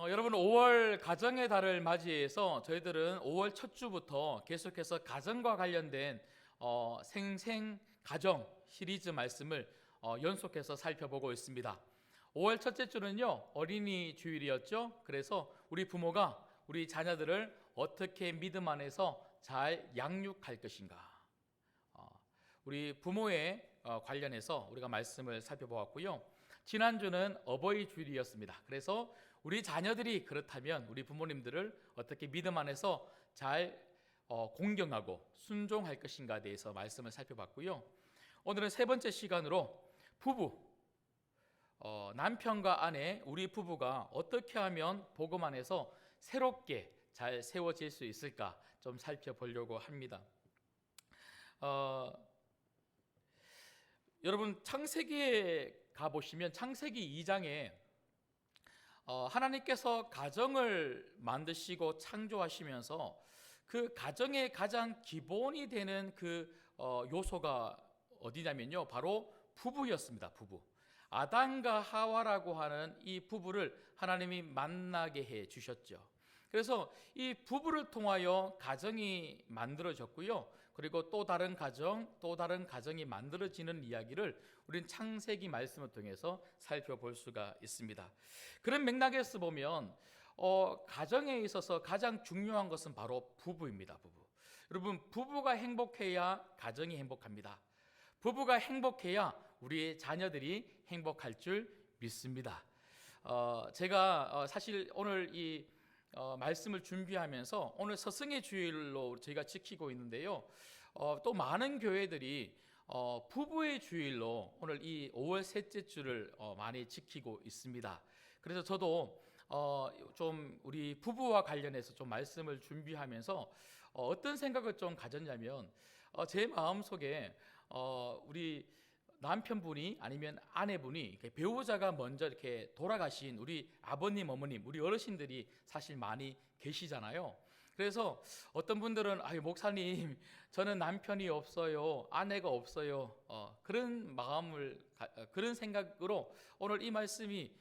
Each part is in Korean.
여러분 5월 가정의 달을 맞이해서 저희들은 5월 첫 주부터 계속해서 가정과 관련된 생생 가정 시리즈 말씀을 연속해서 살펴보고 있습니다. 5월 첫째 주는요, 어린이 주일이었죠. 그래서 우리 부모가 우리 자녀들을 어떻게 믿음 안에서 잘 양육할 것인가, 우리 부모에 관련해서 우리가 말씀을 살펴보았고요. 지난주는 어버이 주일이었습니다. 그래서 우리 자녀들이 그렇다면 우리 부모님들을 어떻게 믿음 안에서 잘 공경하고 순종할 것인가에 대해서 말씀을 살펴봤고요. 오늘은 세 번째 시간으로 부부, 남편과 아내, 우리 부부가 어떻게 하면 복음 안에서 새롭게 잘 세워질 수 있을까 좀 살펴보려고 합니다. 여러분 창세기에 가보시면 창세기 2장에 하나님께서 가정을 만드시고 창조하시면서 그 가정의 가장 기본이 되는 그 요소가 어디냐면요, 바로 부부였습니다. 부부. 아담과 하와라고 하는 이 부부를 하나님이 만나게 해 주셨죠. 그래서 이 부부를 통하여 가정이 만들어졌고요. 그리고 또 다른 가정이 만들어지는 이야기를 우리는 창세기 말씀을 통해서 살펴볼 수가 있습니다. 그런 맥락에서 보면 가정에 있어서 가장 중요한 것은 바로 부부입니다. 부부. 여러분, 부부가 행복해야 가정이 행복합니다. 부부가 행복해야 우리의 자녀들이 행복할 줄 믿습니다. 제가 사실 오늘 이 말씀을 준비하면서 오늘 서승의 주일로 저희가 지키고 있는데요. 또 많은 교회들이 부부의 주일로 오늘 이 5월 셋째 주를 많이 지키고 있습니다. 그래서 저도 좀 우리 부부와 관련해서 좀 말씀을 준비하면서 어떤 생각을 좀 가졌냐면, 제 마음속에 우리 남편분이 아니면 아내분이 배우자가 먼저 이렇게 돌아가신 우리 아버님, 어머님, 우리 어르신들이 사실 많이 계시잖아요. 그래서 어떤 분들은 목사님, 저는 남편이 없어요, 아내가 없어요, 그런 생각으로 오늘 이 말씀이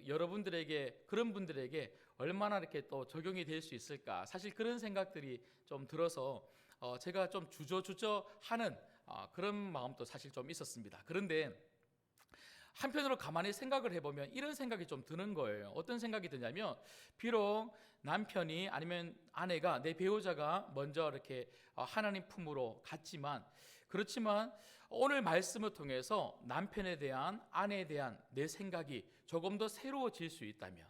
여러분들에게, 그런 분들에게 얼마나 이렇게 또 적용이 될 수 있을까, 사실 그런 생각들이 좀 들어서 제가 좀 주저하는 그런 마음도 사실 좀 있었습니다. 그런데 한편으로 가만히 생각을 해보면 이런 생각이 좀 드는 거예요. 어떤 생각이 드냐면, 비록 남편이 아니면 아내가, 내 배우자가 먼저 이렇게 하나님 품으로 갔지만, 그렇지만 오늘 말씀을 통해서 남편에 대한, 아내에 대한 내 생각이 조금 더 새로워질 수 있다면,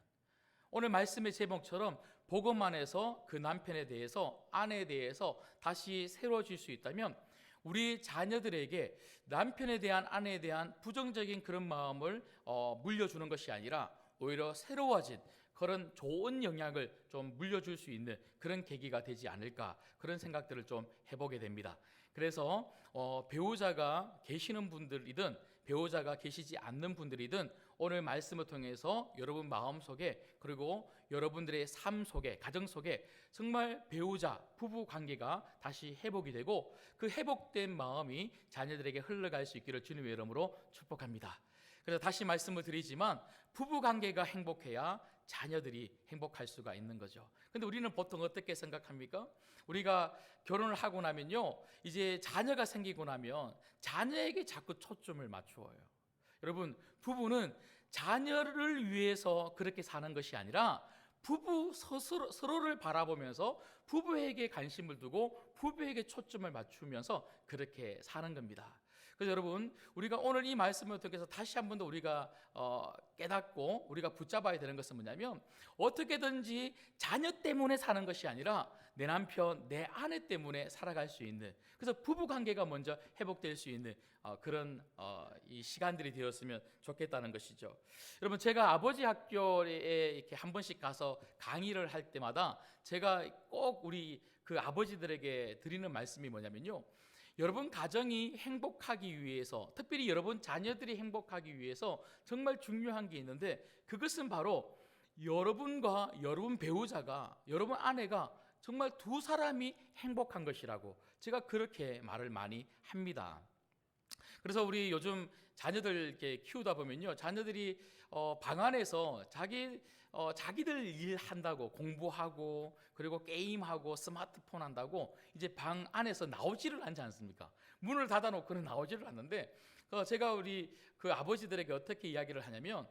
오늘 말씀의 제목처럼 복음 안에서 그 남편에 대해서, 아내에 대해서 다시 새로워질 수 있다면, 우리 자녀들에게 남편에 대한, 아내에 대한 부정적인 그런 마음을 물려주는 것이 아니라 오히려 새로워진 그런 좋은 영향을 좀 물려줄 수 있는 그런 계기가 되지 않을까, 그런 생각들을 좀 해보게 됩니다. 그래서 배우자가 계시는 분들이든 배우자가 계시지 않는 분들이든 오늘 말씀을 통해서 여러분 마음속에, 그리고 여러분들의 삶 속에, 가정 속에 정말 배우자, 부부 관계가 다시 회복이 되고, 그 회복된 마음이 자녀들에게 흘러갈 수 있기를 주님의 이름으로 축복합니다. 그래서 다시 말씀을 드리지만 부부 관계가 행복해야 자녀들이 행복할 수가 있는 거죠. 근데 우리는 보통 어떻게 생각합니까? 우리가 결혼을 하고 나면요, 이제 자녀가 생기고 나면 자녀에게 자꾸 초점을 맞추어요. 여러분, 부부는 자녀를 위해서 그렇게 사는 것이 아니라 부부 서로를 바라보면서 부부에게 관심을 두고 부부에게 초점을 맞추면서 그렇게 사는 겁니다. 그래서 여러분, 우리가 오늘 이 말씀을 통해서 다시 한 번 더 우리가 깨닫고 우리가 붙잡아야 되는 것은 뭐냐면, 어떻게든지 자녀 때문에 사는 것이 아니라 내 남편, 내 아내 때문에 살아갈 수 있는, 그래서 부부 관계가 먼저 회복될 수 있는 그런 이 시간들이 되었으면 좋겠다는 것이죠. 여러분, 제가 아버지 학교에 이렇게 한 번씩 가서 강의를 할 때마다 제가 꼭 우리 그 아버지들에게 드리는 말씀이 뭐냐면요, 여러분 가정이 행복하기 위해서, 특별히 여러분 자녀들이 행복하기 위해서 정말 중요한 게 있는데, 그것은 바로 여러분과 여러분 배우자가, 여러분 아내가 정말 두 사람이 행복한 것이라고 제가 그렇게 말을 많이 합니다. 그래서 우리 요즘 자녀들 이렇게 키우다 보면요, 자녀들이 방 안에서 자기들 일 한다고 공부하고 그리고 게임하고 스마트폰 한다고 이제 방 안에서 나오지를 않지 않습니까? 문을 닫아놓고는 나오지를 않는데 제가 우리 그 아버지들에게 어떻게 이야기를 하냐면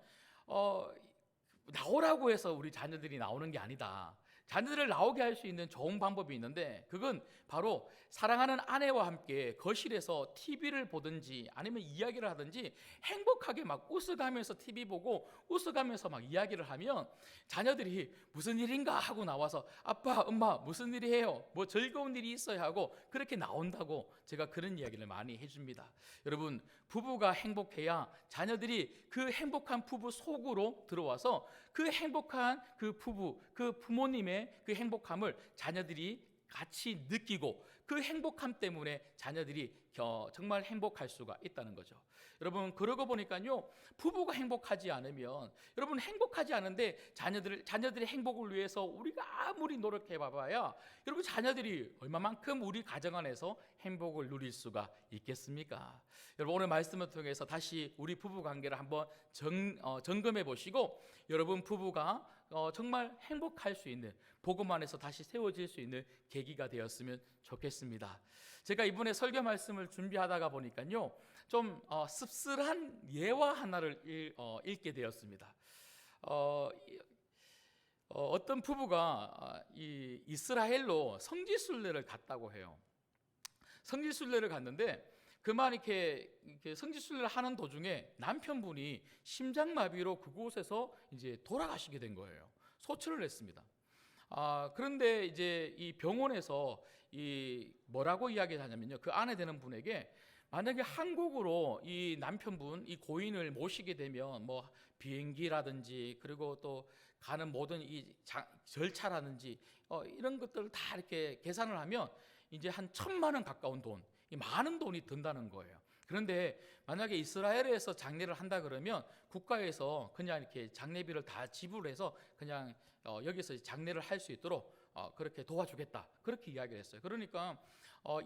나오라고 해서 우리 자녀들이 나오는 게 아니다. 자녀들을 나오게 할 수 있는 좋은 방법이 있는데 그건 바로 사랑하는 아내와 함께 거실에서 TV를 보든지 아니면 이야기를 하든지 행복하게 막 웃어가면서 TV 보고 웃어가면서 막 이야기를 하면 자녀들이 무슨 일인가 하고 나와서 아빠, 엄마 무슨 일이에요? 뭐 즐거운 일이 있어야 하고 그렇게 나온다고 제가 그런 이야기를 많이 해줍니다. 여러분, 부부가 행복해야 자녀들이 그 행복한 부부 속으로 들어와서 그 행복한 그 부부, 그 부모님의 그 행복함을 자녀들이 같이 느끼고 그 행복함 때문에 자녀들이 정말 행복할 수가 있다는 거죠. 여러분, 그러고 보니까요, 부부가 행복하지 않으면, 여러분 행복하지 않은데 자녀들의 행복을 위해서 우리가 아무리 노력해 봐봐야 여러분 자녀들이 얼마만큼 우리 가정 안에서 행복을 누릴 수가 있겠습니까? 여러분, 오늘 말씀을 통해서 다시 우리 부부 관계를 한번 점검해 보시고 여러분 부부가 정말 행복할 수 있는, 복음 안에서 다시 세워질 수 있는 계기가 되었으면 좋겠습니다. 제가 이번에 설교 말씀을 준비하다가 보니까요, 좀 씁쓸한 예화 하나를 읽게 되었습니다. 어떤 부부가 이 이스라엘로 성지순례를 갔다고 해요. 성지순례를 갔는데 그만 이렇게 성지순례를 하는 도중에 남편분이 심장마비로 그곳에서 이제 돌아가시게 된 거예요. 소천을 했습니다. 그런데 이제 이 병원에서 뭐라고 이야기를 하냐면요, 그 아내 되는 분에게 만약에 한국으로 이 남편분, 이 고인을 모시게 되면 뭐 비행기라든지 그리고 또 가는 모든 이 절차라든지 이런 것들을 다 이렇게 계산을 하면 이제 한 1,000만 원 가까운 돈, 많은 돈이 든다는 거예요. 그런데 만약에 이스라엘에서 장례를 한다 그러면 국가에서 그냥 이렇게 장례비를 다 지불해서 그냥 여기서 장례를 할 수 있도록 그렇게 도와주겠다, 그렇게 이야기를 했어요. 그러니까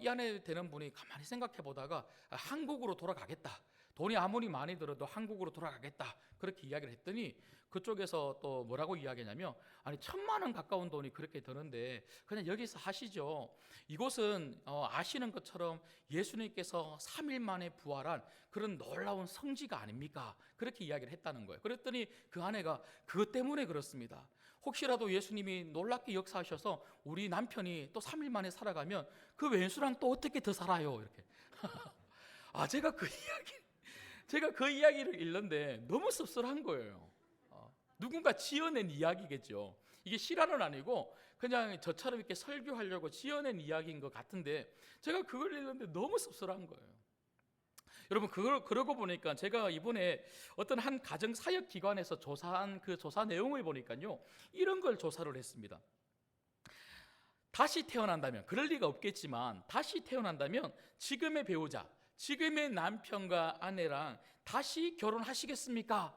이 아내 되는 분이 가만히 생각해 보다가 한국으로 돌아가겠다, 돈이 아무리 많이 들어도 한국으로 돌아가겠다, 그렇게 이야기를 했더니 그쪽에서 또 뭐라고 이야기하냐면, 아니 1,000만 원 가까운 돈이 그렇게 드는데 그냥 여기서 하시죠. 이곳은 아시는 것처럼 예수님께서 3일 만에 부활한 그런 놀라운 성지가 아닙니까? 그렇게 이야기를 했다는 거예요. 그랬더니 그 아내가 그것 때문에 그렇습니다. 혹시라도 예수님이 놀랍게 역사하셔서 우리 남편이 또 3일 만에 살아가면 그 왼수랑 또 어떻게 더 살아요? 이렇게. 제가 그 이야기를 읽는데 너무 씁쓸한 거예요. 누군가 지어낸 이야기겠죠. 이게 실화는 아니고 그냥 저처럼 이렇게 설교하려고 지어낸 이야기인 것 같은데 제가 그걸 읽는데 너무 씁쓸한 거예요. 여러분, 그러고 보니까 제가 이번에 어떤 한 가정 사역 기관에서 조사한 그 조사 내용을 보니까요, 이런 걸 조사를 했습니다. 다시 태어난다면, 그럴 리가 없겠지만 다시 태어난다면 지금의 배우자, 지금의 남편과 아내랑 다시 결혼하시겠습니까?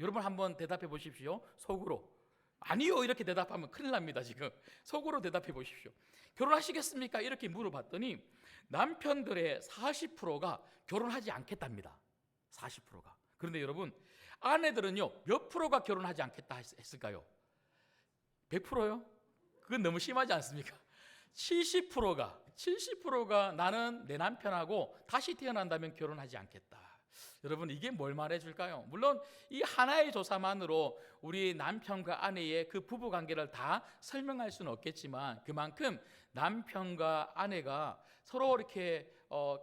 여러분 한번 대답해 보십시오. 속으로. 아니요, 이렇게 대답하면 큰일 납니다. 지금 속으로 대답해 보십시오. 결혼하시겠습니까? 이렇게 물어봤더니 남편들의 40%가 결혼하지 않겠답니다. 40%가. 그런데 여러분, 아내들은요 몇 프로가 결혼하지 않겠다 했을까요? 100%요? 그건 너무 심하지 않습니까? 70%가 나는 내 남편하고 다시 태어난다면 결혼하지 않겠다. 여러분, 이게 뭘 말해줄까요? 물론 이 하나의 조사만으로 우리 남편과 아내의 그 부부관계를 다 설명할 수는 없겠지만 그만큼 남편과 아내가 서로 이렇게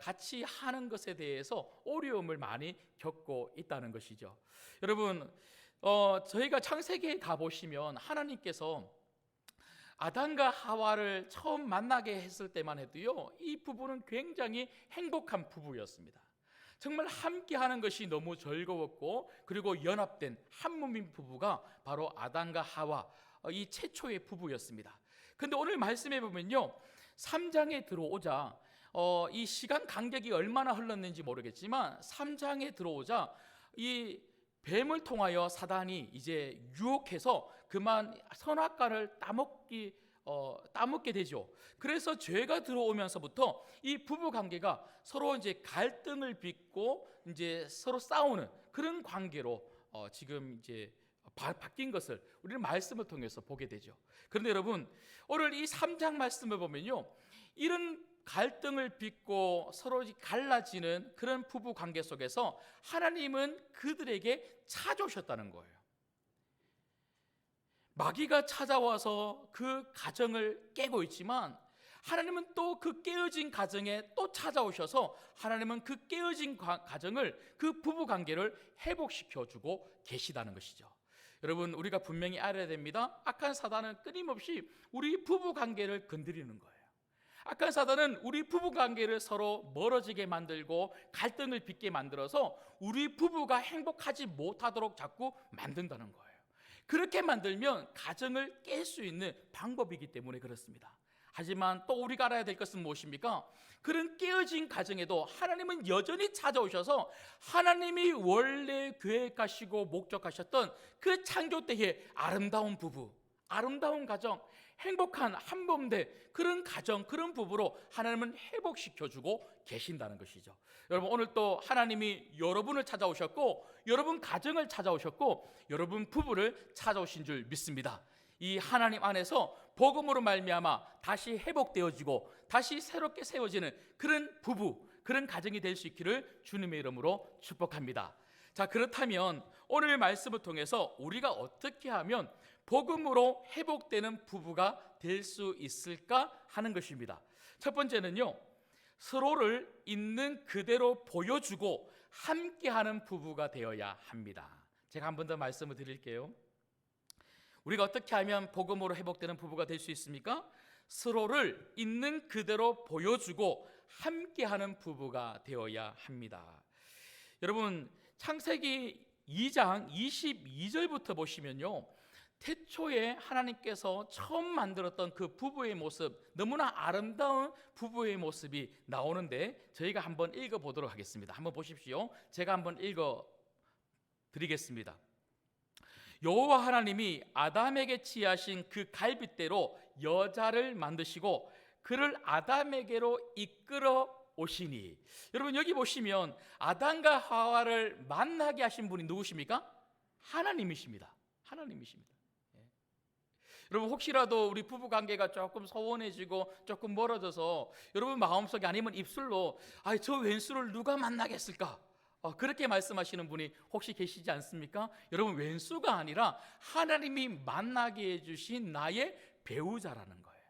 같이 하는 것에 대해서 어려움을 많이 겪고 있다는 것이죠. 여러분, 저희가 창세기에 가보시면 하나님께서 아담과 하와를 처음 만나게 했을 때만 해도요, 이 부부는 굉장히 행복한 부부였습니다. 정말 함께하는 것이 너무 즐거웠고, 그리고 연합된 한 몸인 부부가 바로 아담과 하와, 이 최초의 부부였습니다. 그런데 오늘 말씀해 보면요, 3장에 들어오자 이 시간 간격이 얼마나 흘렀는지 모르겠지만 3장에 들어오자 이 뱀을 통하여 사단이 이제 유혹해서 그만 선악과를 따먹기 따먹게 되죠. 그래서 죄가 들어오면서부터 이 부부 관계가 서로 이제 갈등을 빚고 이제 서로 싸우는 그런 관계로 지금 이제 바뀐 것을 우리는 말씀을 통해서 보게 되죠. 그런데 여러분, 오늘 이 3장 말씀을 보면요, 이런 갈등을 빚고 서로 갈라지는 그런 부부 관계 속에서 하나님은 그들에게 찾아오셨다는 거예요. 마귀가 찾아와서 그 가정을 깨고 있지만 하나님은 또 그 깨어진 가정에 또 찾아오셔서 하나님은 그 깨어진 가정을, 그 부부 관계를 회복시켜 주고 계시다는 것이죠. 여러분, 우리가 분명히 알아야 됩니다. 악한 사단은 끊임없이 우리 부부 관계를 건드리는 거예요. 악한 사단은 우리 부부 관계를 서로 멀어지게 만들고 갈등을 빚게 만들어서 우리 부부가 행복하지 못하도록 자꾸 만든다는 거예요. 그렇게 만들면 가정을 깰 수 있는 방법이기 때문에 그렇습니다. 하지만 또 우리가 알아야 될 것은 무엇입니까? 그런 깨어진 가정에도 하나님은 여전히 찾아오셔서 하나님이 원래 계획하시고 목적하셨던 그 창조 때의 아름다운 부부, 아름다운 가정, 행복한 한몸대 그런 가정, 그런 부부로 하나님은 회복시켜주고 계신다는 것이죠. 여러분, 오늘 또 하나님이 여러분을 찾아오셨고 여러분 가정을 찾아오셨고 여러분 부부를 찾아오신 줄 믿습니다. 이 하나님 안에서 복음으로 말미암아 다시 회복되어지고 다시 새롭게 세워지는 그런 부부, 그런 가정이 될 수 있기를 주님의 이름으로 축복합니다. 자, 그렇다면 오늘 말씀을 통해서 우리가 어떻게 하면 복음으로 회복되는 부부가 될 수 있을까 하는 것입니다. 첫 번째는요, 서로를 있는 그대로 보여주고 함께하는 부부가 되어야 합니다. 제가 한 번 더 말씀을 드릴게요. 우리가 어떻게 하면 복음으로 회복되는 부부가 될 수 있습니까? 서로를 있는 그대로 보여주고 함께하는 부부가 되어야 합니다. 여러분, 창세기 2장 22절부터 보시면요, 태초에 하나님께서 처음 만들었던 그 부부의 모습, 너무나 아름다운 부부의 모습이 나오는데 저희가 한번 읽어보도록 하겠습니다. 한번 보십시오. 제가 한번 읽어드리겠습니다. 여호와 하나님이 아담에게 취하신 그 갈빗대로 여자를 만드시고 그를 아담에게로 이끌어 오시니. 여러분, 여기 보시면 아담과 하와를 만나게 하신 분이 누구십니까? 하나님이십니다. 하나님이십니다. 여러분, 혹시라도 우리 부부관계가 조금 소원해지고 조금 멀어져서 여러분 마음속에 아니면 입술로 저 왼수를 누가 만나겠을까? 그렇게 말씀하시는 분이 혹시 계시지 않습니까? 여러분, 왼수가 아니라 하나님이 만나게 해주신 나의 배우자라는 거예요.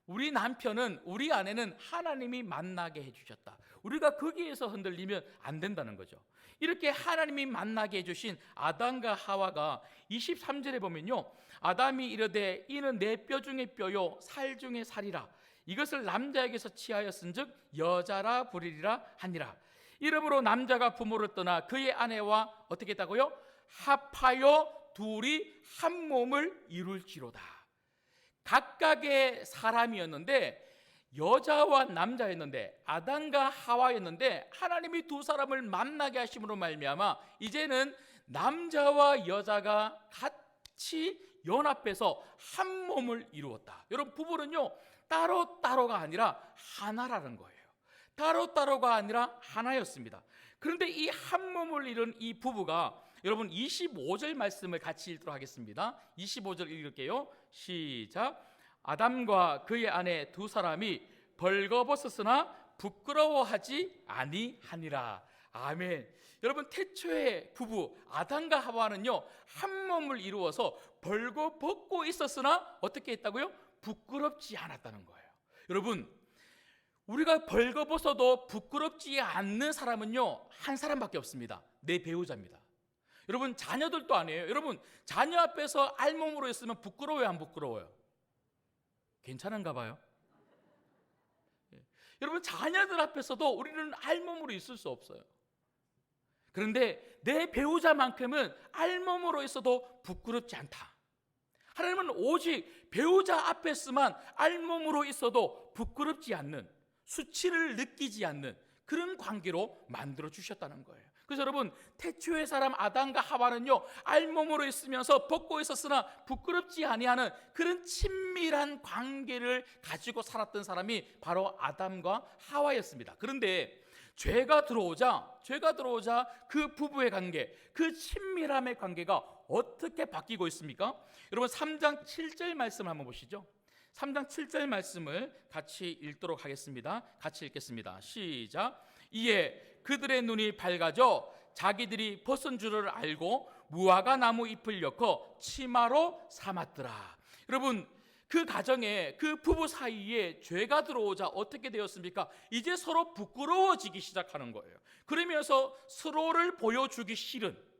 우리 남편은, 우리 아내는 하나님이 만나게 해주셨다. 우리가 거기에서 흔들리면 안 된다는 거죠. 이렇게 하나님이 만나게 해주신 아담과 하와가 23절에 보면요, 아담이 이르되 이는 내 뼈 중에 뼈요 살 중에 살이라. 이것을 남자에게서 취하였은즉 여자라 부르리라 하니라. 이러므로 남자가 부모를 떠나 그의 아내와 어떻게 했다고요? 합하여 둘이 한 몸을 이룰지로다. 각각의 사람이었는데, 여자와 남자였는데, 아담과 하와였는데 하나님이 두 사람을 만나게 하심으로 말미암아 이제는 남자와 여자가 같이 연합해서 한 몸을 이루었다. 여러분, 부부는요, 따로따로가 아니라 하나라는 거예요. 따로따로가 아니라 하나였습니다. 그런데 이 한 몸을 이룬 이 부부가, 여러분 25절 말씀을 같이 읽도록 하겠습니다. 25절 읽을게요. 시작. 아담과 그의 아내 두 사람이 벌거벗었으나 부끄러워하지 아니하니라. 아멘. 여러분, 태초의 부부 아담과 하와는요, 한 몸을 이루어서 벌거벗고 있었으나 어떻게 했다고요? 부끄럽지 않았다는 거예요. 여러분, 우리가 벌거벗어도 부끄럽지 않는 사람은요, 한 사람밖에 없습니다. 내 배우자입니다. 여러분, 자녀들도 아니에요. 여러분, 자녀 앞에서 알몸으로 있으면 부끄러워요, 안 부끄러워요? 괜찮은가 봐요. 여러분, 자녀들 앞에서도 우리는 알몸으로 있을 수 없어요. 그런데 내 배우자만큼은 알몸으로 있어도 부끄럽지 않다. 하나님은 오직 배우자 앞에서만 알몸으로 있어도 부끄럽지 않는, 수치를 느끼지 않는 그런 관계로 만들어 주셨다는 거예요. 그래서 여러분, 태초의 사람 아담과 하와는요, 알몸으로 있으면서 벗고 있었으나 부끄럽지 아니하는 그런 친밀한 관계를 가지고 살았던 사람이 바로 아담과 하와였습니다. 그런데 죄가 들어오자 그 부부의 관계, 그 친밀함의 관계가 어떻게 바뀌고 있습니까? 여러분, 3장 7절 말씀을 한번 보시죠. 3장 7절 말씀을 같이 읽도록 하겠습니다. 같이 읽겠습니다. 시작. 이에 그들의 눈이 밝아져 자기들이 벗은 줄을 알고 무화과 나무 잎을 엮어 치마로 삼았더라. 여러분, 그 가정에, 그 부부 사이에 죄가 들어오자 어떻게 되었습니까? 이제 서로 부끄러워지기 시작하는 거예요. 그러면서 서로를 보여주기 싫은,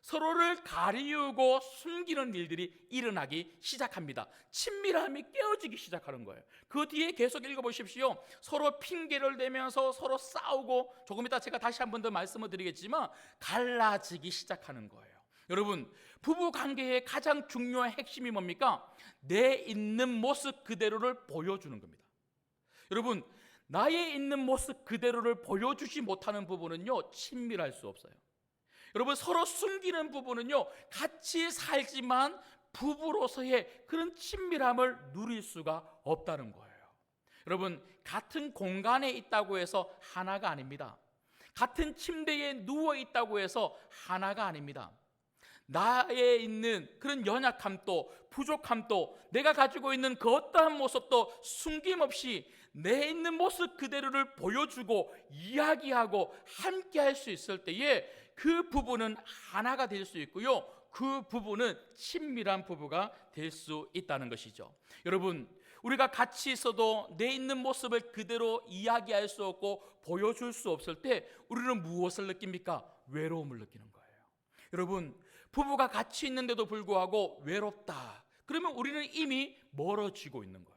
서로를 가리우고 숨기는 일들이 일어나기 시작합니다. 친밀함이 깨어지기 시작하는 거예요. 그 뒤에 계속 읽어보십시오. 서로 핑계를 대면서 서로 싸우고, 조금 이따 제가 다시 한 번 더 말씀을 드리겠지만 갈라지기 시작하는 거예요. 여러분, 부부 관계의 가장 중요한 핵심이 뭡니까? 내 있는 모습 그대로를 보여주는 겁니다. 여러분, 나의 있는 모습 그대로를 보여주지 못하는 부분은요, 친밀할 수 없어요. 여러분, 서로 숨기는 부분은요, 같이 살지만 부부로서의 그런 친밀함을 누릴 수가 없다는 거예요. 여러분, 같은 공간에 있다고 해서 하나가 아닙니다. 같은 침대에 누워 있다고 해서 하나가 아닙니다. 나에 있는 그런 연약함도 부족함도 내가 가지고 있는 그 어떠한 모습도 숨김없이 내 있는 모습 그대로를 보여주고 이야기하고 함께 할 수 있을 때에 그 부부는 하나가 될 수 있고요, 그 부부는 친밀한 부부가 될 수 있다는 것이죠. 여러분, 우리가 같이 있어도 내 있는 모습을 그대로 이야기할 수 없고 보여줄 수 없을 때 우리는 무엇을 느낍니까? 외로움을 느끼는 거예요. 여러분, 부부가 같이 있는데도 불구하고 외롭다, 그러면 우리는 이미 멀어지고 있는 거예요.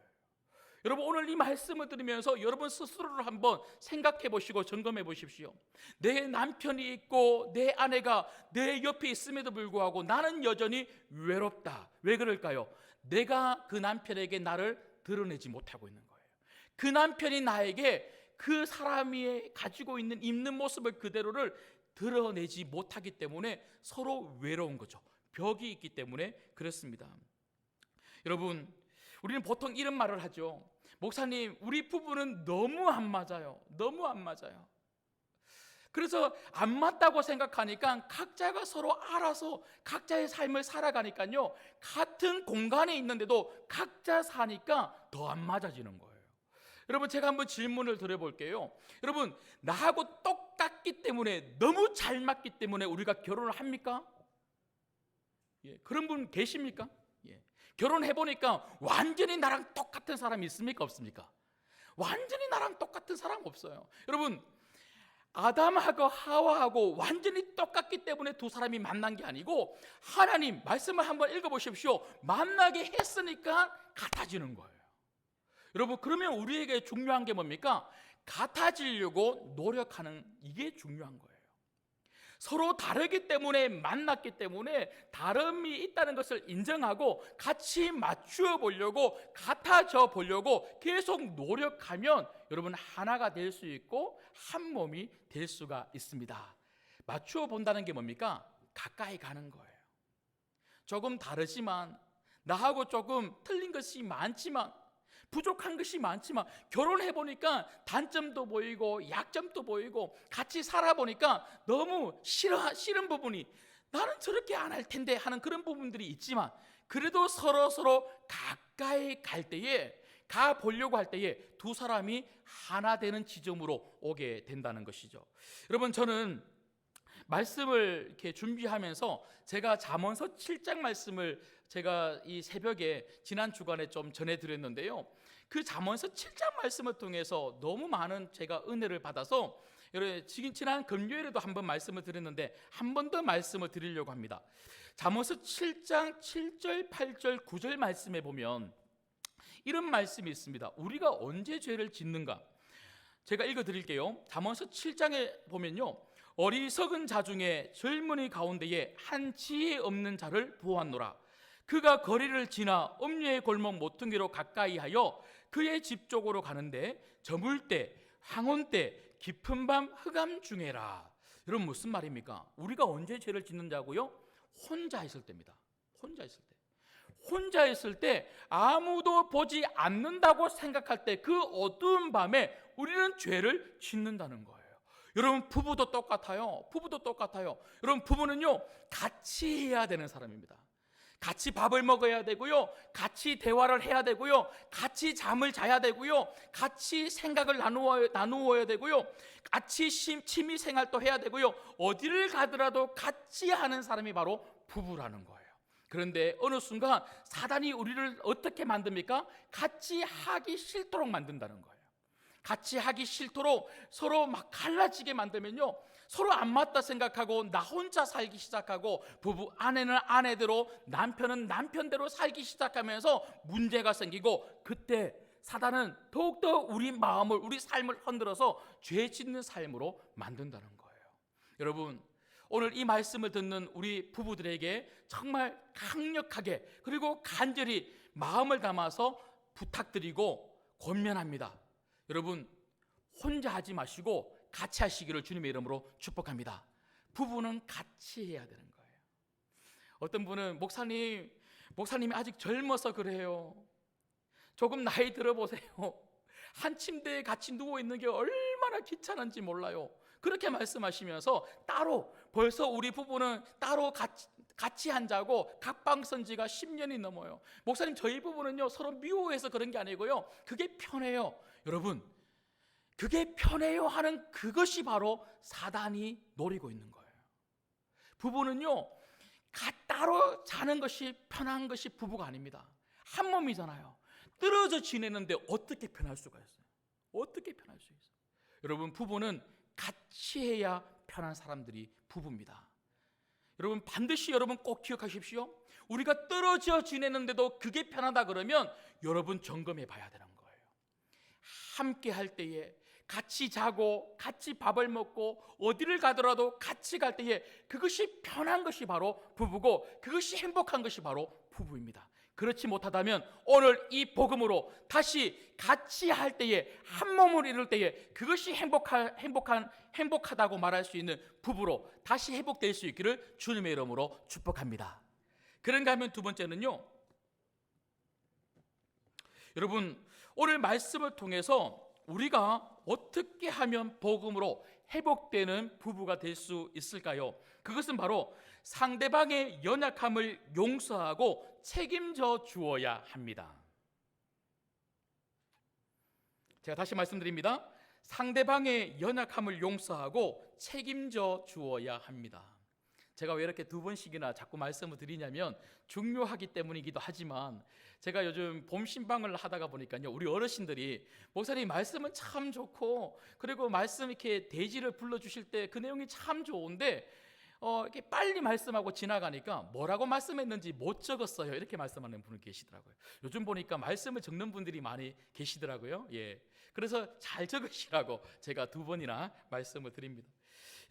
여러분, 오늘 이 말씀을 들으면서 여러분 스스로를 한번 생각해 보시고 점검해 보십시오. 내 남편이 있고 내 아내가 내 옆에 있음에도 불구하고 나는 여전히 외롭다. 왜 그럴까요? 내가 그 남편에게 나를 드러내지 못하고 있는 거예요. 그 남편이 나에게 그 사람이 가지고 있는 모습을 그대로를 드러내지 못하기 때문에 서로 외로운 거죠. 벽이 있기 때문에 그렇습니다. 여러분, 우리는 보통 이런 말을 하죠. 목사님, 우리 부부는 너무 안 맞아요. 너무 안 맞아요. 그래서 안 맞다고 생각하니까 각자가 서로 알아서 각자의 삶을 살아가니까요, 같은 공간에 있는데도 각자 사니까 더 안 맞아지는 거예요. 여러분, 제가 한번 질문을 드려볼게요. 여러분, 나하고 똑같기 때문에, 너무 잘 맞기 때문에 우리가 결혼을 합니까? 그런 분 계십니까? 결혼해보니까 완전히 나랑 똑같은 사람이 있습니까? 없습니까? 완전히 나랑 똑같은 사람 없어요. 여러분, 아담하고 하와하고 완전히 똑같기 때문에 두 사람이 만난 게 아니고, 하나님 말씀을 한번 읽어보십시오. 만나게 했으니까 같아지는 거예요. 여러분, 그러면 우리에게 중요한 게 뭡니까? 같아지려고 노력하는, 이게 중요한 거예요. 서로 다르기 때문에 만났기 때문에 다름이 있다는 것을 인정하고 같이 맞추어 보려고, 같아져 보려고 계속 노력하면 여러분 하나가 될 수 있고 한 몸이 될 수가 있습니다. 맞추어 본다는 게 뭡니까? 가까이 가는 거예요. 조금 다르지만, 나하고 조금 틀린 것이 많지만, 부족한 것이 많지만, 결혼해보니까 단점도 보이고 약점도 보이고 같이 살아보니까 너무 싫은 부분이, 나는 저렇게 안 할 텐데 하는 그런 부분들이 있지만, 그래도 서로 가까이 갈 때에, 가보려고 할 때에 두 사람이 하나 되는 지점으로 오게 된다는 것이죠. 여러분, 저는 말씀을 이렇게 준비하면서 제가 잠언서 7장 말씀을 제가 이 새벽에 지난 주간에 좀 전해드렸는데요, 그 잠언서 7장 말씀을 통해서 너무 많은 제가 은혜를 받아서 지난 금요일에도 한번 말씀을 드렸는데 한 번 더 말씀을 드리려고 합니다. 잠언서 7장 7절 8절 9절 말씀에 보면 이런 말씀이 있습니다. 우리가 언제 죄를 짓는가? 제가 읽어드릴게요. 잠언서 7장에 보면요, 어리석은 자 중에 젊은이 가운데에 한 지혜 없는 자를 보았노라. 그가 거리를 지나 음녀의 골목 모퉁이로 가까이하여 그의 집 쪽으로 가는데 저물 때, 황혼 때, 깊은 밤 흑암 중에라. 여러분 무슨 말입니까? 우리가 언제 죄를 짓는다고요? 혼자 있을 때입니다. 혼자 있을 때. 혼자 있을 때 아무도 보지 않는다고 생각할 때 그 어두운 밤에 우리는 죄를 짓는다는 거예요. 여러분 부부도 똑같아요. 부부도 똑같아요. 여러분 부부는요 같이 해야 되는 사람입니다. 같이 밥을 먹어야 되고요, 같이 대화를 해야 되고요, 같이 잠을 자야 되고요, 같이 생각을 나누어야 되고요, 같이 취미 생활도 해야 되고요, 어디를 가더라도 같이 하는 사람이 바로 부부라는 거예요. 그런데 어느 순간 사단이 우리를 어떻게 만듭니까? 같이 하기 싫도록 만든다는 거예요. 같이 하기 싫도록 서로 막 갈라지게 만들면요, 서로 안 맞다 생각하고 나 혼자 살기 시작하고, 부부 아내는 아내대로 남편은 남편대로 살기 시작하면서 문제가 생기고, 그때 사단은 더욱더 우리 마음을, 우리 삶을 흔들어서 죄 짓는 삶으로 만든다는 거예요. 여러분 오늘 이 말씀을 듣는 우리 부부들에게 정말 강력하게 그리고 간절히 마음을 담아서 부탁드리고 권면합니다. 여러분 혼자 하지 마시고 같이 하시기를 주님의 이름으로 축복합니다. 부부는 같이 해야 되는 거예요. 어떤 분은 목사님이 아직 젊어서 그래요. 조금 나이 들어보세요. 한 침대에 같이 누워있는 게 얼마나 귀찮은지 몰라요. 그렇게 말씀하시면서 따로, 벌써 우리 부부는 따로 같이 앉자고 각방 쓴 지가 10년이 넘어요. 목사님 저희 부부는요 서로 미워해서 그런 게 아니고요, 그게 편해요. 여러분 그게 편해요 하는 그것이 바로 사단이 노리고 있는 거예요. 부부는요 따로 자는 것이 편한 것이 부부가 아닙니다. 한 몸이잖아요. 떨어져 지내는데 어떻게 편할 수가 있어요? 어떻게 편할 수 있어요? 여러분 부부는 같이 해야 편한 사람들이 부부입니다. 여러분 반드시 여러분 꼭 기억하십시오. 우리가 떨어져 지내는데도 그게 편하다 그러면 여러분 점검해 봐야 되는 거예요. 함께 할 때에, 같이 자고 같이 밥을 먹고 어디를 가더라도 같이 갈 때에 그것이 편한 것이 바로 부부고, 그것이 행복한 것이 바로 부부입니다. 그렇지 못하다면 오늘 이 복음으로 다시 같이 할 때에, 한 몸을 이룰 때에 그것이 행복하다고 말할 수 있는 부부로 다시 회복될 수 있기를 주님의 이름으로 축복합니다. 그런가 하면 두 번째는요, 여러분 오늘 말씀을 통해서 우리가 어떻게 하면 복음으로 회복되는 부부가 될 수 있을까요? 그것은 바로 상대방의 연약함을 용서하고 책임져 주어야 합니다. 제가 다시 말씀드립니다. 상대방의 연약함을 용서하고 책임져 주어야 합니다. 제가 왜 이렇게 두 번씩이나 자꾸 말씀을 드리냐면 중요하기 때문이기도 하지만, 제가 요즘 봄 신방을 하다가 보니까요, 우리 어르신들이 목사님 말씀은 참 좋고, 그리고 말씀 이렇게 대지를 불러주실 때 그 내용이 참 좋은데 이렇게 빨리 말씀하고 지나가니까 뭐라고 말씀했는지 못 적었어요, 이렇게 말씀하는 분이 계시더라고요. 요즘 보니까 말씀을 적는 분들이 많이 계시더라고요. 예, 그래서 잘 적으시라고 제가 두 번이나 말씀을 드립니다.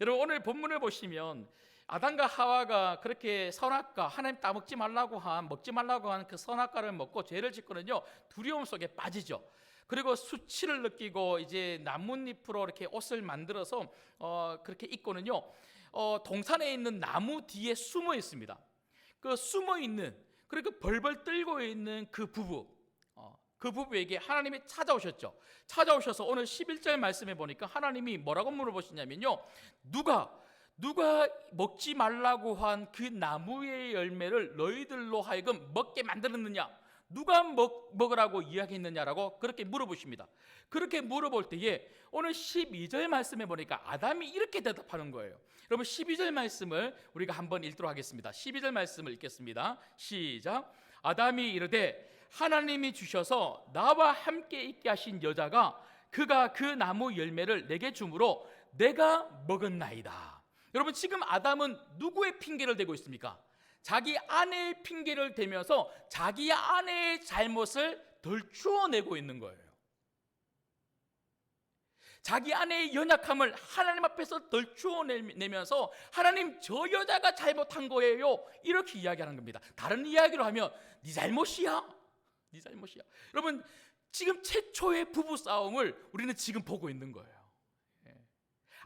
여러분 오늘 본문을 보시면 아담과 하와가 그렇게 선악과, 하나님 따먹지 말라고 한, 먹지 말라고 한 그 선악과를 먹고 죄를 짓고는요 두려움 속에 빠지죠. 그리고 수치를 느끼고 이제 나뭇잎으로 이렇게 옷을 만들어서 그렇게 입고는요 동산에 있는 나무 뒤에 숨어 있습니다. 그 숨어 있는, 그리고 벌벌 떨고 있는 그 부부, 그 부부에게 하나님이 찾아오셨죠. 찾아오셔서 오늘 11절 말씀해 보니까 하나님이 뭐라고 물어보시냐면요, 누가 먹지 말라고 한 그 나무의 열매를 너희들로 하여금 먹게 만들었느냐, 누가 먹으라고 이야기했느냐라고 그렇게 물어보십니다. 그렇게 물어볼 때에 오늘 12절 말씀해 보니까 아담이 이렇게 대답하는 거예요. 여러분 12절 말씀을 우리가 한번 읽도록 하겠습니다. 12절 말씀을 읽겠습니다. 시작. 아담이 이르되 하나님이 주셔서 나와 함께 있게 하신 여자가 그가 그 나무 열매를 내게 주므로 내가 먹었나이다. 여러분 지금 아담은 누구의 핑계를 대고 있습니까? 자기 아내의 핑계를 대면서 자기 아내의 잘못을 덜추어내고 있는 거예요. 자기 아내의 연약함을 하나님 앞에서 덜추어내면서 하나님 저 여자가 잘못한 거예요, 이렇게 이야기하는 겁니다. 다른 이야기로 하면 네 잘못이야, 네 잘못이야. 여러분 지금 최초의 부부 싸움을 우리는 지금 보고 있는 거예요.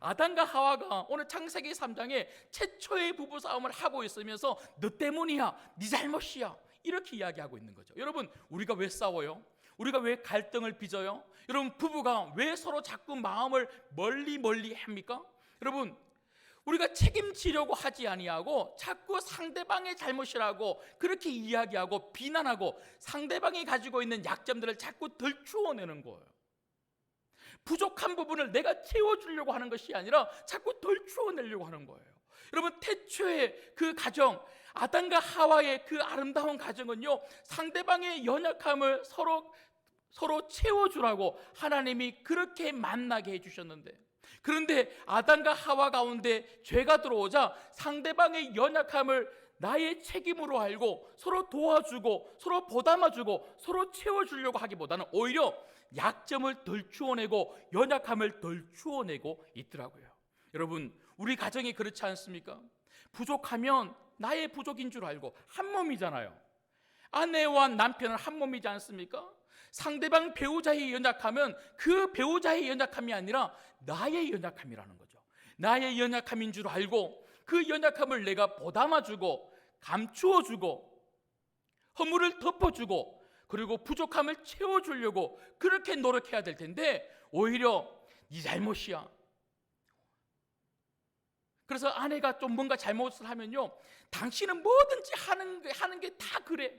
아담과 하와가 오늘 창세기 3장에 최초의 부부싸움을 하고 있으면서 너 때문이야, 네 잘못이야, 이렇게 이야기하고 있는 거죠. 여러분, 우리가 왜 싸워요? 우리가 왜 갈등을 빚어요? 여러분, 부부가 왜 서로 자꾸 마음을 멀리 합니까? 여러분, 우리가 책임지려고 하지 아니하고 자꾸 상대방의 잘못이라고 그렇게 이야기하고 비난하고 상대방이 가지고 있는 약점들을 자꾸 덜추어내는 거예요. 부족한 부분을 내가 채워주려고 하는 것이 아니라 자꾸 덜추어내려고 하는 거예요. 여러분, 태초의 그 가정, 아담과 하와의 그 아름다운 가정은요, 상대방의 연약함을 서로 채워주라고 하나님이 그렇게 만나게 해주셨는데, 그런데 아담과 하와 가운데 죄가 들어오자 상대방의 연약함을 나의 책임으로 알고 서로 도와주고 서로 보담아주고 서로 채워주려고 하기보다는 오히려 약점을 덜 추워내고 연약함을 덜 추워내고 있더라고요. 여러분, 우리 가정이 그렇지 않습니까? 부족하면 나의 부족인 줄 알고 한 몸이잖아요. 아내와 남편은 한 몸이지 않습니까? 상대방 배우자의 연약함은 그 배우자의 연약함이 아니라 나의 연약함이라는 거죠. 나의 연약함인 줄 알고 그 연약함을 내가 보담아주고 감추어주고 허물을 덮어주고 그리고 부족함을 채워주려고 그렇게 노력해야 될 텐데 오히려 네 잘못이야. 그래서 아내가 좀 뭔가 잘못을 하면요, 당신은 뭐든지 하는 게 다 그래,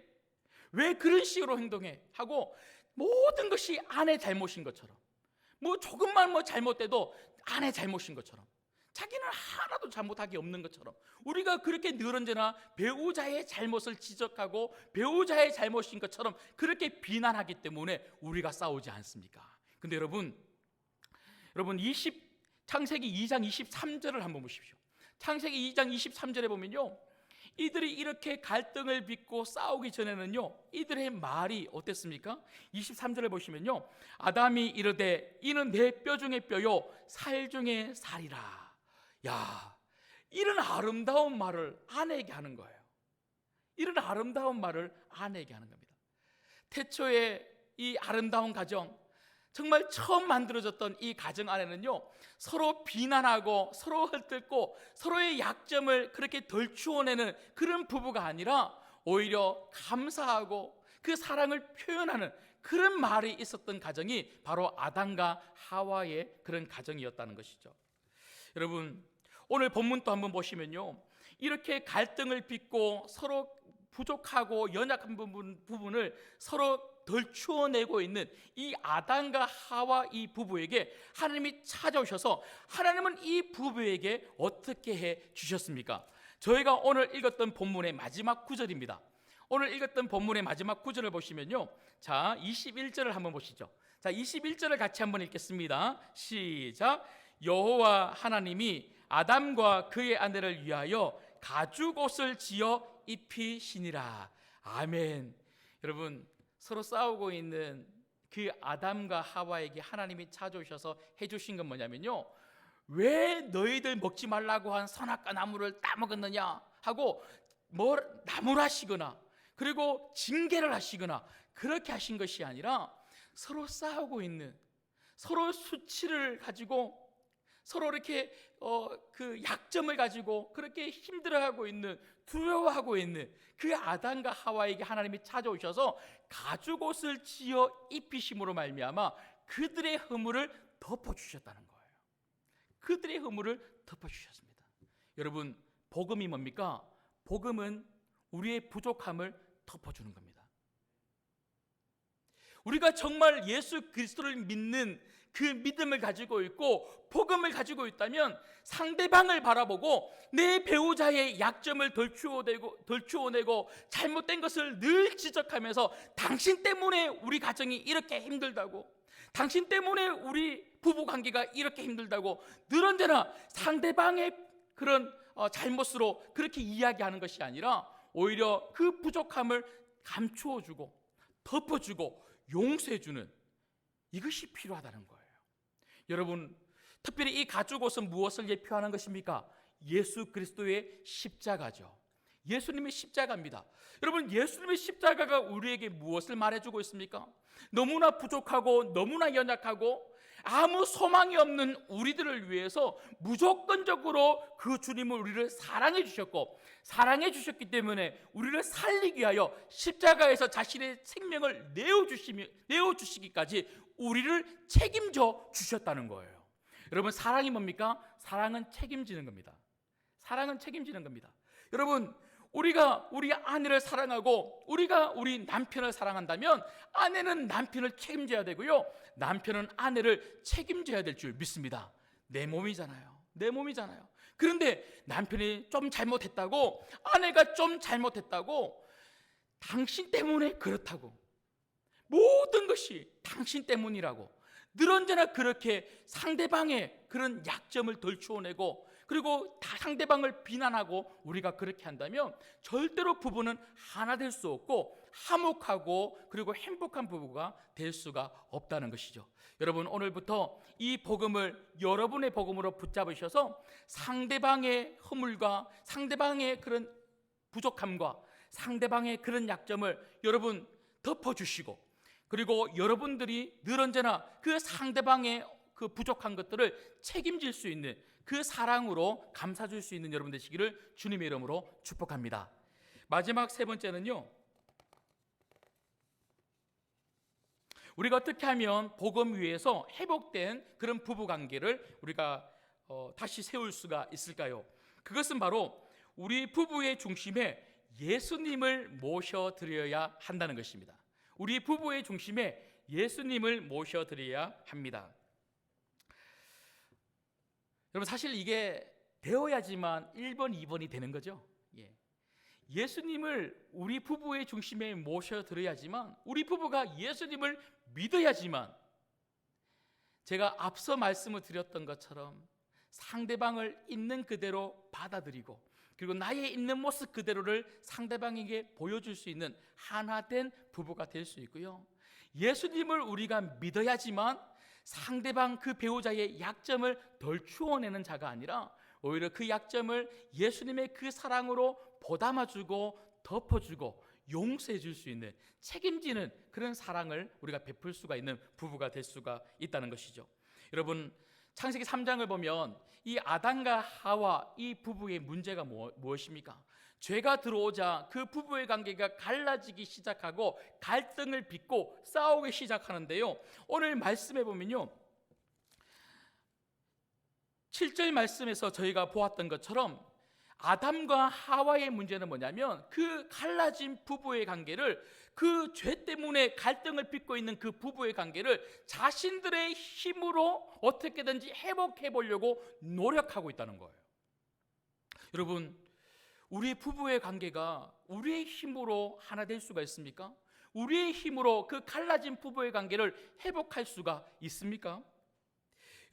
왜 그런 식으로 행동해? 하고 모든 것이 아내 잘못인 것처럼, 뭐 조금만 잘못돼도 아내 잘못인 것처럼, 자기는 하나도 잘못하기 없는 것처럼 우리가 그렇게 늘 언제나 배우자의 잘못을 지적하고 배우자의 잘못인 것처럼 그렇게 비난하기 때문에 우리가 싸우지 않습니까? 근데 여러분 창세기 2장 23절을 한번 보십시오. 창세기 2장 23절에 보면요, 이들이 이렇게 갈등을 빚고 싸우기 전에는요, 이들의 말이 어땠습니까? 23절에 보시면요, 아담이 이르되 이는 내 뼈 중에 뼈요 살 중에 살이라. 야, 이런 아름다운 말을 아내에게 하는 거예요. 이런 아름다운 말을 아내에게 하는 겁니다. 태초에 이 아름다운 가정, 정말 처음 만들어졌던 이 가정 안에는요, 서로 비난하고 서로 헐뜯고 서로의 약점을 그렇게 덜 추워내는 그런 부부가 아니라 오히려 감사하고 그 사랑을 표현하는 그런 말이 있었던 가정이 바로 아담과 하와의 그런 가정이었다는 것이죠. 여러분, 오늘 본문도 한번 보시면요, 이렇게 갈등을 빚고 서로 부족하고 연약한 부분을 서로 덜 추워내고 있는 이 아담과 하와 이 부부에게 하나님이 찾아오셔서 하나님은 이 부부에게 어떻게 해 주셨습니까? 저희가 오늘 읽었던 본문의 마지막 구절입니다. 오늘 읽었던 본문의 마지막 구절을 보시면요, 자 21절을 한번 보시죠. 자 21절을 같이 한번 읽겠습니다. 시작. 여호와 하나님이 아담과 그의 아내를 위하여 가죽옷을 지어 입히시니라. 아멘. 여러분, 서로 싸우고 있는 그 아담과 하와에게 하나님이 찾아오셔서 해주신 건 뭐냐면요, 왜 너희들 먹지 말라고 한 선악과 나무를 따먹었느냐 하고 나무라시거나 그리고 징계를 하시거나 그렇게 하신 것이 아니라 서로 싸우고 있는, 서로 수치를 가지고 서로 이렇게 그 약점을 가지고 그렇게 힘들어하고 있는, 두려워하고 있는 그 아담과 하와에게 하나님이 찾아오셔서 가죽옷을 지어 입히심으로 말미암아 그들의 허물을 덮어주셨다는 거예요. 그들의 허물을 덮어주셨습니다. 여러분, 복음이 뭡니까? 복음은 우리의 부족함을 덮어주는 겁니다. 우리가 정말 예수 그리스도를 믿는 그 믿음을 가지고 있고 복음을 가지고 있다면 상대방을 바라보고 내 배우자의 약점을 덜 추워내고 잘못된 것을 늘 지적하면서 당신 때문에 우리 가정이 이렇게 힘들다고, 당신 때문에 우리 부부관계가 이렇게 힘들다고 늘 언제나 상대방의 그런 잘못으로 그렇게 이야기하는 것이 아니라 오히려 그 부족함을 감추어주고 덮어주고 용서해주는, 이것이 필요하다는 거예요. 여러분, 특별히 이 가죽옷은 무엇을 예표하는 것입니까? 예수 그리스도의 십자가죠. 예수님의 십자가입니다. 여러분, 예수님의 십자가가 우리에게 무엇을 말해주고 있습니까? 너무나 부족하고 너무나 연약하고 아무 소망이 없는 우리들을 위해서 무조건적으로 그 주님은 우리를 사랑해 주셨고, 사랑해 주셨기 때문에 우리를 살리기 위하여 십자가에서 자신의 생명을 내어주시기까지 우리를 책임져 주셨다는 거예요. 여러분, 사랑이 뭡니까? 사랑은 책임지는 겁니다. 사랑은 책임지는 겁니다. 여러분, 우리가 우리 아내를 사랑하고 우리가 우리 남편을 사랑한다면 아내는 남편을 책임져야 되고요, 남편은 아내를 책임져야 될 줄 믿습니다. 내 몸이잖아요. 내 몸이잖아요. 그런데 남편이 좀 잘못했다고, 아내가 좀 잘못했다고, 당신 때문에 그렇다고, 모든 것이 당신 때문이라고 늘 언제나 그렇게 상대방의 그런 약점을 덜추어내고, 그리고 다 상대방을 비난하고 우리가 그렇게 한다면 절대로 부부는 하나 될 수 없고 화목하고 그리고 행복한 부부가 될 수가 없다는 것이죠. 여러분, 오늘부터 이 복음을 여러분의 복음으로 붙잡으셔서 상대방의 허물과 상대방의 그런 부족함과 상대방의 그런 약점을 여러분 덮어주시고, 그리고 여러분들이 늘 언제나 그 상대방의 그 부족한 것들을 책임질 수 있는 그 사랑으로 감싸줄 수 있는 여러분 되시기를 주님의 이름으로 축복합니다. 마지막 세 번째는요, 우리가 어떻게 하면 복음 위에서 회복된 그런 부부관계를 우리가 다시 세울 수가 있을까요? 그것은 바로 우리 부부의 중심에 예수님을 모셔드려야 한다는 것입니다. 우리 부부의 중심에 예수님을 모셔드려야 합니다. 여러분, 사실 이게 되어야지만 1번, 2번이 되는 거죠. 예수님을 우리 부부의 중심에 모셔드려야지만, 우리 부부가 예수님을 믿어야지만, 제가 앞서 말씀을 드렸던 것처럼 상대방을 있는 그대로 받아들이고, 그리고 나의 있는 모습 그대로를 상대방에게 보여줄 수 있는 하나된 부부가 될 수 있고요, 예수님을 우리가 믿어야지만 상대방 그 배우자의 약점을 덜추어내는 자가 아니라 오히려 그 약점을 예수님의 그 사랑으로 보담아주고 덮어주고 용서해 줄 수 있는, 책임지는 그런 사랑을 우리가 베풀 수가 있는 부부가 될 수가 있다는 것이죠. 여러분, 창세기 3장을 보면 이 아담과 하와 이 부부의 문제가 무엇입니까? 죄가 들어오자 그 부부의 관계가 갈라지기 시작하고 갈등을 빚고 싸우기 시작하는데요, 오늘 말씀해 보면요, 7절 말씀에서 저희가 보았던 것처럼 아담과 하와의 문제는 뭐냐면, 그 갈라진 부부의 관계를, 그 죄 때문에 갈등을 빚고 있는 그 부부의 관계를 자신들의 힘으로 어떻게든지 회복해 보려고 노력하고 있다는 거예요. 여러분, 우리 부부의 관계가 우리의 힘으로 하나 될 수가 있습니까? 우리의 힘으로 그 갈라진 부부의 관계를 회복할 수가 있습니까?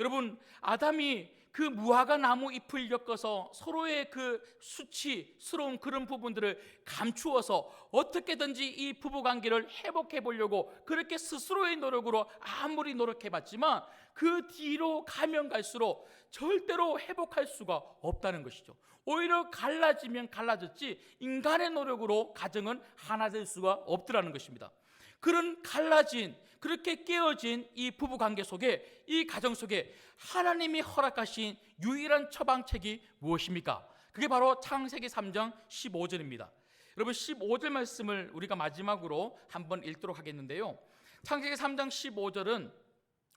여러분, 아담이 그 무화과 나무 잎을 엮어서 서로의 그 수치스러운 그런 부분들을 감추어서 어떻게든지 이 부부관계를 회복해 보려고 그렇게 스스로의 노력으로 아무리 노력해봤지만 그 뒤로 가면 갈수록 절대로 회복할 수가 없다는 것이죠. 오히려 갈라지면 갈라졌지 인간의 노력으로 가정은 하나 될 수가 없더라는 것입니다. 그런 갈라진, 그렇게 깨어진 이 부부관계 속에, 이 가정 속에 하나님이 허락하신 유일한 처방책이 무엇입니까? 그게 바로 창세기 3장 15절입니다. 여러분, 15절 말씀을 우리가 마지막으로 한번 읽도록 하겠는데요, 창세기 3장 15절은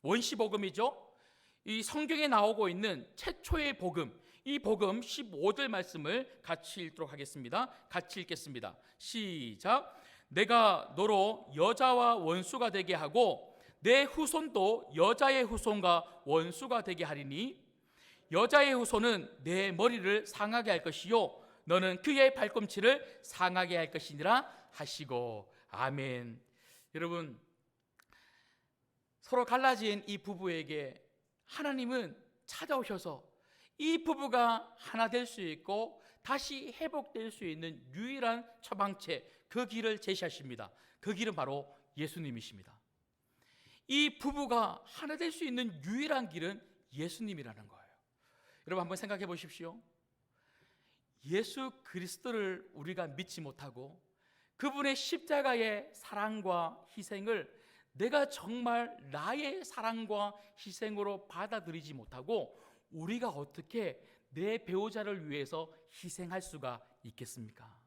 원시복음이죠. 이 성경에 나오고 있는 최초의 복음, 이 복음 15절 말씀을 같이 읽도록 하겠습니다. 같이 읽겠습니다. 시작. 내가 너로 여자와 원수가 되게 하고 내 후손도 여자의 후손과 원수가 되게 하리니 여자의 후손은 내 머리를 상하게 할 것이요 너는 그의 발꿈치를 상하게 할 것이니라 하시고. 아멘. 여러분, 서로 갈라진 이 부부에게 하나님은 찾아오셔서 이 부부가 하나 될 수 있고 다시 회복될 수 있는 유일한 처방책, 그 길을 제시하십니다. 그 길은 바로 예수님이십니다. 이 부부가 하나 될 수 있는 유일한 길은 예수님이라는 거예요. 여러분, 한번 생각해 보십시오. 예수 그리스도를 우리가 믿지 못하고 그분의 십자가의 사랑과 희생을 내가 정말 나의 사랑과 희생으로 받아들이지 못하고 우리가 어떻게 내 배우자를 위해서 희생할 수가 있겠습니까?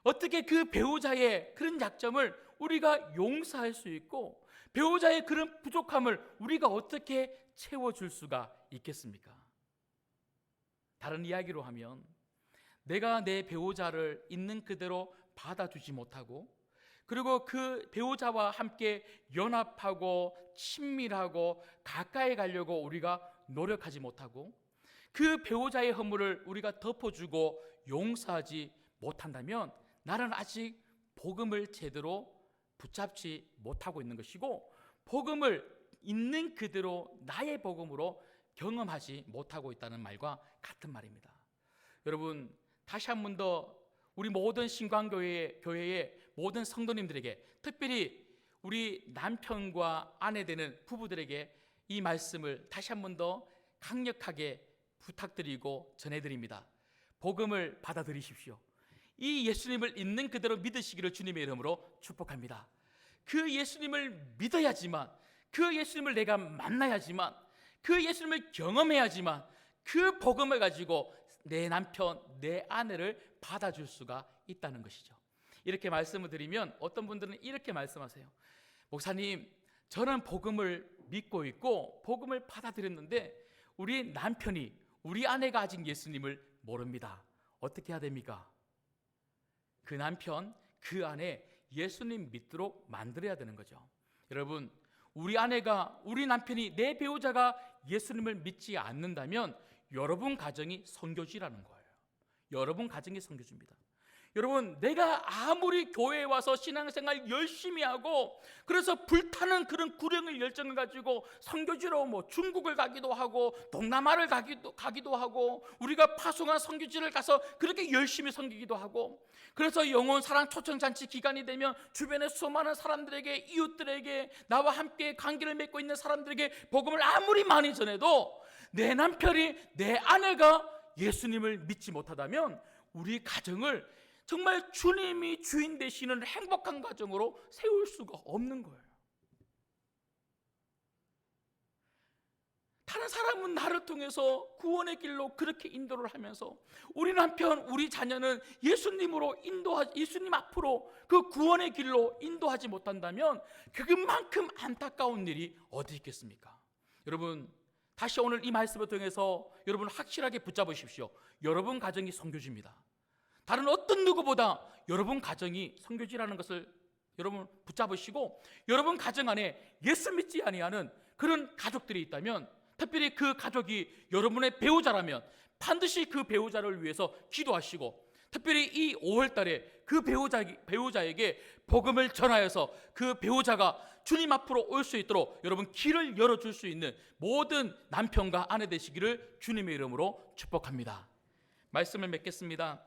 어떻게 그 배우자의 그런 약점을 우리가 용서할 수 있고 배우자의 그런 부족함을 우리가 어떻게 채워줄 수가 있겠습니까? 다른 이야기로 하면 내가 내 배우자를 있는 그대로 받아주지 못하고 그리고 그 배우자와 함께 연합하고 친밀하고 가까이 가려고 우리가 노력하지 못하고 그 배우자의 허물을 우리가 덮어주고 용서하지 못한다면 나는 아직 복음을 제대로 붙잡지 못하고 있는 것이고 복음을 있는 그대로 나의 복음으로 경험하지 못하고 있다는 말과 같은 말입니다. 여러분, 다시 한 번 더 우리 모든 신광교회의 모든 성도님들에게, 특별히 우리 남편과 아내 되는 부부들에게 이 말씀을 다시 한 번 더 강력하게 부탁드리고 전해드립니다. 복음을 받아들이십시오. 이 예수님을 있는 그대로 믿으시기를 주님의 이름으로 축복합니다. 그 예수님을 믿어야지만, 그 예수님을 내가 만나야지만, 그 예수님을 경험해야지만 그 복음을 가지고 내 남편, 내 아내를 받아줄 수가 있다는 것이죠. 이렇게 말씀을 드리면 어떤 분들은 이렇게 말씀하세요. 목사님, 저는 복음을 믿고 있고 복음을 받아들였는데 우리 남편이, 우리 아내가 아직 예수님을 모릅니다. 어떻게 해야 됩니까? 그 남편, 그 아내 예수님 믿도록 만들어야 되는 거죠. 여러분, 우리 아내가, 우리 남편이, 내 배우자가 예수님을 믿지 않는다면 여러분 가정이 선교지라는 거예요. 여러분 가정이 선교지입니다. 여러분, 내가 아무리 교회에 와서 신앙생활 열심히 하고 그래서 불타는 그런 구령의 열정을 가지고 선교지로 뭐 중국을 가기도 하고 동남아를 가기도 하고 우리가 파송한 선교지를 가서 그렇게 열심히 섬기기도 하고 그래서 영혼 사랑 초청잔치 기간이 되면 주변의 수많은 사람들에게, 이웃들에게, 나와 함께 관계를 맺고 있는 사람들에게 복음을 아무리 많이 전해도 내 남편이, 내 아내가 예수님을 믿지 못하다면 우리 가정을 정말 주님이 주인 되시는 행복한 가정으로 세울 수가 없는 거예요. 다른 사람은 나를 통해서 구원의 길로 그렇게 인도를 하면서 우리 남편, 우리 자녀는 예수님 앞으로 그 구원의 길로 인도하지 못한다면 그만큼 안타까운 일이 어디 있겠습니까? 여러분, 다시 오늘 이 말씀을 통해서 여러분 확실하게 붙잡으십시오. 여러분 가정이 선교지입니다. 다른 어떤 누구보다 여러분 가정이 선교지라는 것을 여러분 붙잡으시고 여러분 가정 안에 예수 믿지 아니하는 그런 가족들이 있다면, 특별히 그 가족이 여러분의 배우자라면 반드시 그 배우자를 위해서 기도하시고, 특별히 이 5월 달에 그 배우자에게 복음을 전하여서 그 배우자가 주님 앞으로 올 수 있도록 여러분 길을 열어줄 수 있는 모든 남편과 아내 되시기를 주님의 이름으로 축복합니다. 말씀을 맺겠습니다.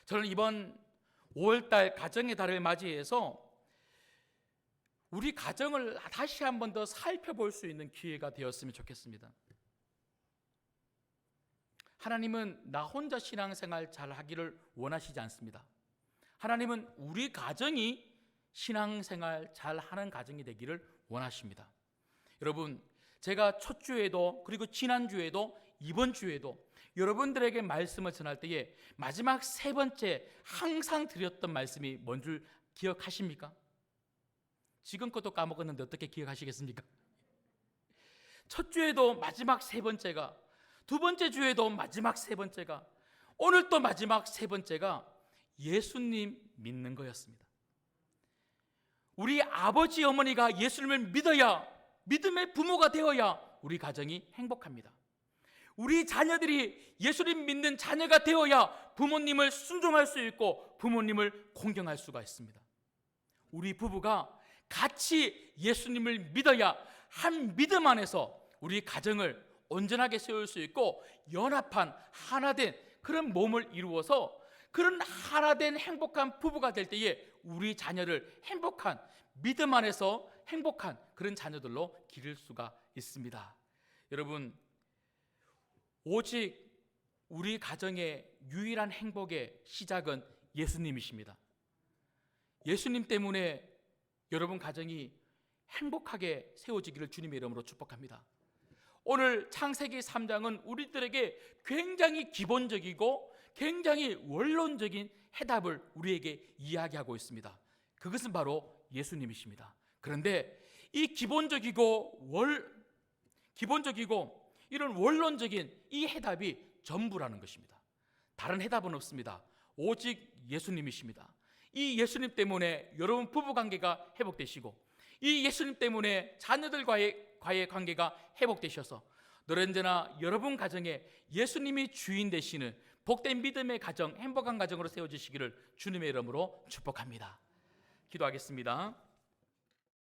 저는 이번 5월달 가정의 달을 맞이해서 우리 가정을 다시 한 번 더 살펴볼 수 있는 기회가 되었으면 좋겠습니다. 하나님은 나 혼자 신앙생활 잘 하기를 원하시지 않습니다. 하나님은 우리 가정이 신앙생활 잘 하는 가정이 되기를 원하십니다. 여러분, 제가 첫 주에도 그리고 지난주에도 이번 주에도 여러분들에게 말씀을 전할 때에 마지막 세 번째 항상 드렸던 말씀이 뭔 줄 기억하십니까? 지금껏도 까먹었는데 어떻게 기억하시겠습니까? 첫 주에도 마지막 세 번째가, 두 번째 주에도 마지막 세 번째가, 오늘 또 마지막 세 번째가 예수님 믿는 거였습니다. 우리 아버지 어머니가 예수님을 믿어야, 믿음의 부모가 되어야 우리 가정이 행복합니다. 우리 자녀들이 예수님 믿는 자녀가 되어야 부모님을 순종할 수 있고 부모님을 공경할 수가 있습니다. 우리 부부가 같이 예수님을 믿어야 한 믿음 안에서 우리 가정을 온전하게 세울 수 있고 연합한 하나된 그런 몸을 이루어서 그런 하나된 행복한 부부가 될 때에 우리 자녀를 행복한 믿음 안에서 행복한 그런 자녀들로 기를 수가 있습니다. 여러분, 오직 우리 가정의 유일한 행복의 시작은 예수님이십니다. 예수님 때문에 여러분 가정이 행복하게 세워지기를 주님의 이름으로 축복합니다. 오늘 창세기 3장은 우리들에게 굉장히 기본적이고 굉장히 원론적인 해답을 우리에게 이야기하고 있습니다. 그것은 바로 예수님이십니다. 그런데 이 기본적이고 이런 원론적인 이 해답이 전부라는 것입니다. 다른 해답은 없습니다. 오직 예수님이십니다. 이 예수님 때문에 여러분 부부관계가 회복되시고, 이 예수님 때문에 자녀들과의 관계가 회복되셔서 늘 언제나 여러분 가정에 예수님이 주인 되시는 복된 믿음의 가정, 행복한 가정으로 세워지시기를 주님의 이름으로 축복합니다. 기도하겠습니다.